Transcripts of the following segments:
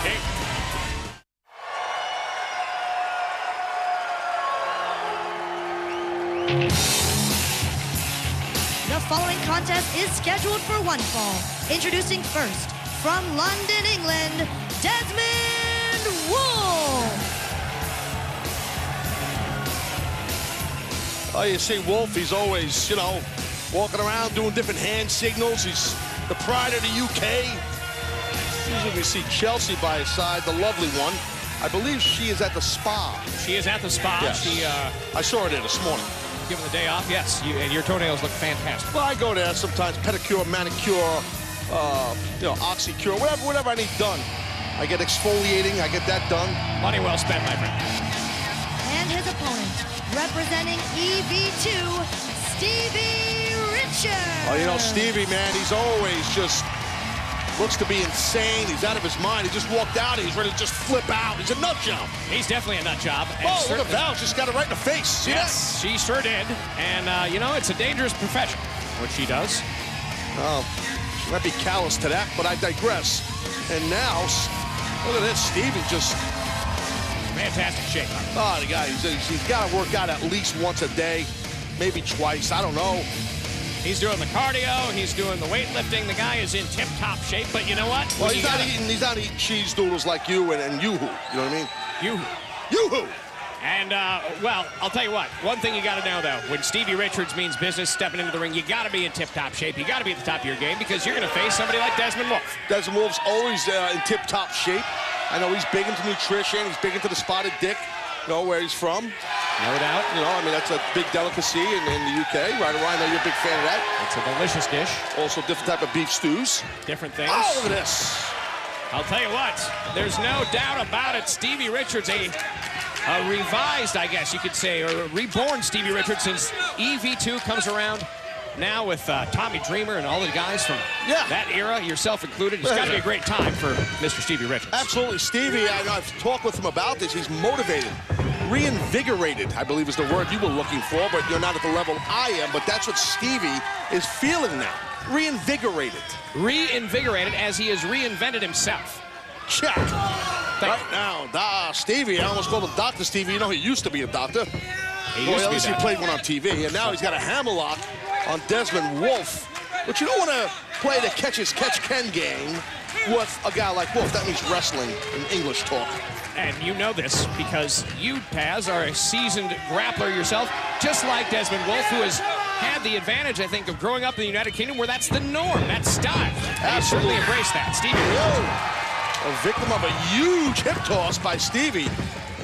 King. The following contest is scheduled for one fall. Introducing first, from London, England, Desmond Wolfe. Oh, you see Wolfe, he's always, you know, walking around doing different hand signals. He's the pride of the UK. Usually we see Chelsea by his side, the lovely one. I believe she is at the spa. She is at the spa. Yes. I saw her there this morning. Given the day off, yes. And your toenails look fantastic. Well, I go there sometimes, pedicure, manicure, you know, oxycure, whatever I need done. I get exfoliating, I get that done. Money well spent, my friend. And his opponent, representing EV2, Stevie Richards. Oh, you know, Stevie, man, he's always just looks to be insane. He's out of his mind. He just walked out. He's ready to just flip out. He's a nut job. He's definitely a nut job. Oh, look at Val. Just got it right in the face. See yes, that? She sure did. And, you know, it's a dangerous profession, what she does. Oh, she might be callous to that, but I digress. And now, look at this. Stevie just... Fantastic shape. Oh, the guy, he's got to work out at least once a day, maybe twice. I don't know. He's doing the cardio, he's doing the weightlifting. The guy is in tip-top shape, but you know what? Well, he's not eating cheese doodles like you and Yoo-hoo. You know what I mean? Yoo-hoo. Yoo-hoo! And, well, I'll tell you what. One thing you got to know, though. When Stevie Richards means business, stepping into the ring, you got to be in tip-top shape. You got to be at the top of your game because you're going to face somebody like Desmond Wolfe. Desmond Wolfe's always in tip-top shape. I know he's big into nutrition. He's big into the spotted dick. You know where he's from. No doubt. You know, I mean, that's a big delicacy in the UK. Right away, I know you're a big fan of that. It's a delicious dish. Also, different type of beef stews. Different things. Oh, look at this. I'll tell you what, there's no doubt about it. Stevie Richards, a revised, I guess you could say, or a reborn Stevie Richards since EV2 comes around. Now with Tommy Dreamer and all the guys from that era, yourself included, it's got to be a great time for Mr. Stevie Richards. Absolutely. Stevie, I've talked with him about this. He's motivated, reinvigorated, I believe is the word you were looking for, but you're not at the level I am. But that's what Stevie is feeling now. Reinvigorated. Reinvigorated as he has reinvented himself. Check. Right now, Stevie, I almost called him Dr. Stevie. You know, he used to be a doctor. At least he played one on TV, and now he's got a hammerlock on Desmond Wolfe. But you don't want to play the catch-as-catch-can game with a guy like Wolfe. That means wrestling in English talk. And you know this because you, Paz, are a seasoned grappler yourself, just like Desmond Wolfe, who has had the advantage, I think, of growing up in the United Kingdom where that's the norm, that's style. And you certainly embrace that. Stevie. A victim of a huge hip toss by Stevie.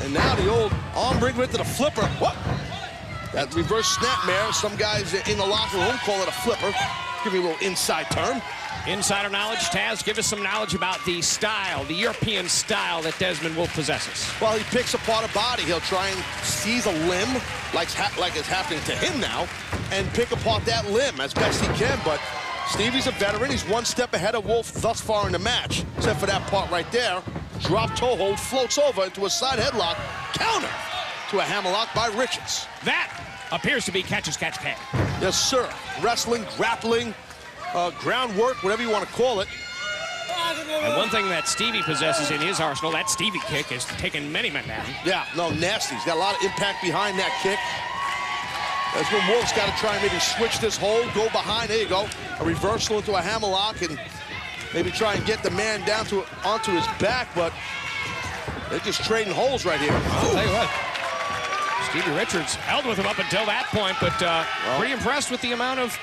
And now the old arm bring into the flipper. What? That reverse snapmare, some guys in the locker room call it a flipper. Give me a little inside term. Insider knowledge, Taz, give us some knowledge about the style, the European style that Desmond Wolfe possesses. Well, he picks apart a body. He'll try and seize a limb, like it's happening to him now, and pick apart that limb as best he can. But Stevie's a veteran. He's one step ahead of Wolfe thus far in the match, except for that part right there. Drop toe hold, floats over into a side headlock, counter to a hammerlock by Richards. That appears to be catch-as-catch-can. Yes, sir. Wrestling, grappling, groundwork, whatever you want to call it. And one thing that Stevie possesses in his arsenal, that Stevie kick, is taking many men down. Yeah, no, nasty. He's got a lot of impact behind that kick. That's when Wolfe's got to try and maybe switch this hold, go behind. There you go. A reversal into a hammerlock and maybe try and get the man down onto his back, but they're just trading holes right here. I'll tell you what. Stevie Richards held with him up until that point, but pretty impressed with the amount of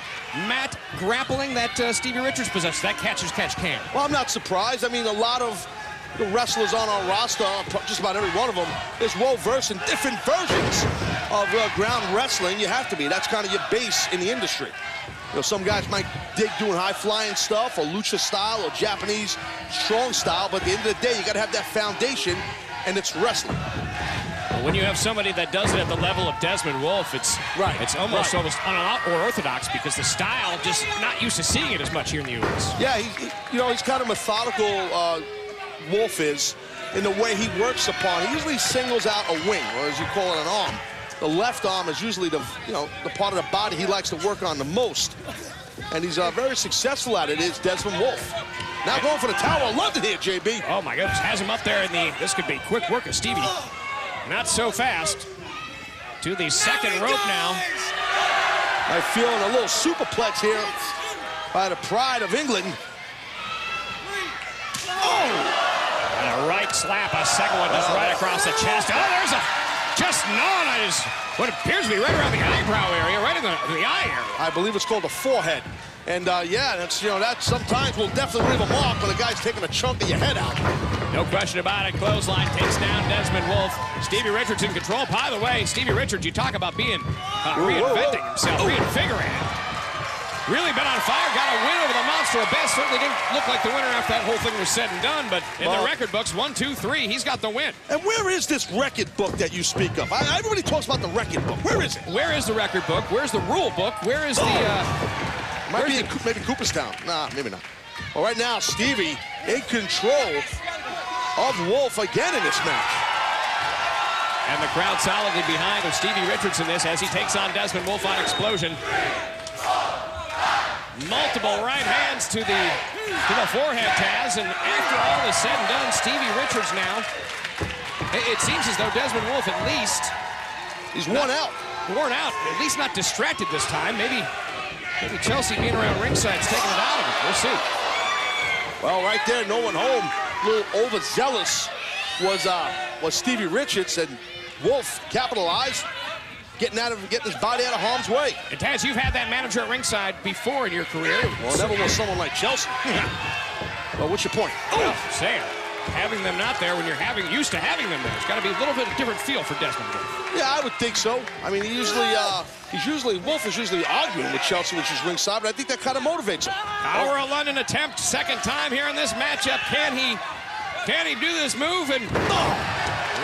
mat grappling that Stevie Richards possesses. That catch-as-catch-can. Well, I'm not surprised. I mean, a lot of the wrestlers on our roster, just about every one of them, is well-versed in different versions of ground wrestling. You have to be. That's kind of your base in the industry. You know, some guys might dig doing high-flying stuff or lucha style or Japanese strong style, but at the end of the day, you got to have that foundation, and it's wrestling. When you have somebody that does it at the level of Desmond Wolfe, it's almost unorthodox because the style, just not used to seeing it as much here in the U.S. Yeah, he's kind of methodical, Wolfe is, in the way he works upon. He usually singles out a wing, or as you call it, an arm. The left arm is usually the part of the body he likes to work on the most. and he's very successful at it, is Desmond Wolfe. Now going for the Tower of London here, JB. Oh, my goodness. Has him up there in the... This could be quick work of Stevie. Not so fast. To the second rope now. I'm feeling a little superplex here by the pride of England. Oh! And a right slap, a second one just right across the chest. Oh, there's a just gnawing on his, what appears to be right around the eyebrow area, right in the eye area. I believe it's called a forehead. And yeah, that's, you know, that sometimes will definitely leave a mark when the guy's taking a chunk of your head out. No question about it. Clothesline takes down Desmond Wolfe. Stevie Richards in control. By the way, Stevie Richards, you talk about being reinventing himself, reinvigorating. Really been on fire, got a win over the Monster Abyss. Certainly didn't look like the winner after that whole thing was said and done, but in the record books, 1, 2, 3, he's got the win. And where is this record book that you speak of? Everybody talks about the record book. Where is it? Where is the record book? Where's the rule book? Where is the... Might be maybe Cooperstown. Nah, maybe not. Well, right now, Stevie in control of Wolfe again in this match. And the crowd solidly behind of Stevie Richards in this as he takes on Desmond Wolfe on Xplosion. Multiple right hands to the forehead, Taz, and after all is said and done, Stevie Richards now, it seems as though Desmond Wolfe at least... He's worn out. Worn out, at least not distracted this time. Maybe Chelsea being around ringside's taking it out of him. We'll see. Well, right there, no one home. A little overzealous was Stevie Richards, and Wolfe capitalized, getting his body out of harm's way. And Taz, you've had that manager at ringside before in your career. Well, never was someone like Chelsea. Well, what's your point? Well, saying, having them not there when you're used to having them there, it's got to be a little bit of a different feel for Desmond Wolfe. Yeah, I would think so. I mean, Wolfe is usually arguing with Chelsea, which is ringside, but I think that kind of motivates him. Tower of London attempt, second time here in this matchup. Can he do this move? And we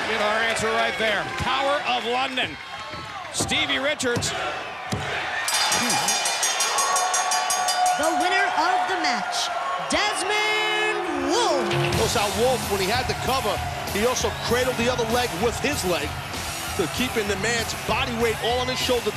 get our answer right there. Tower of London. Stevie Richards. The winner of the match, Desmond Wolfe. Notice how Wolfe, when he had the cover, he also cradled the other leg with his leg to keeping the man's body weight all on his shoulder.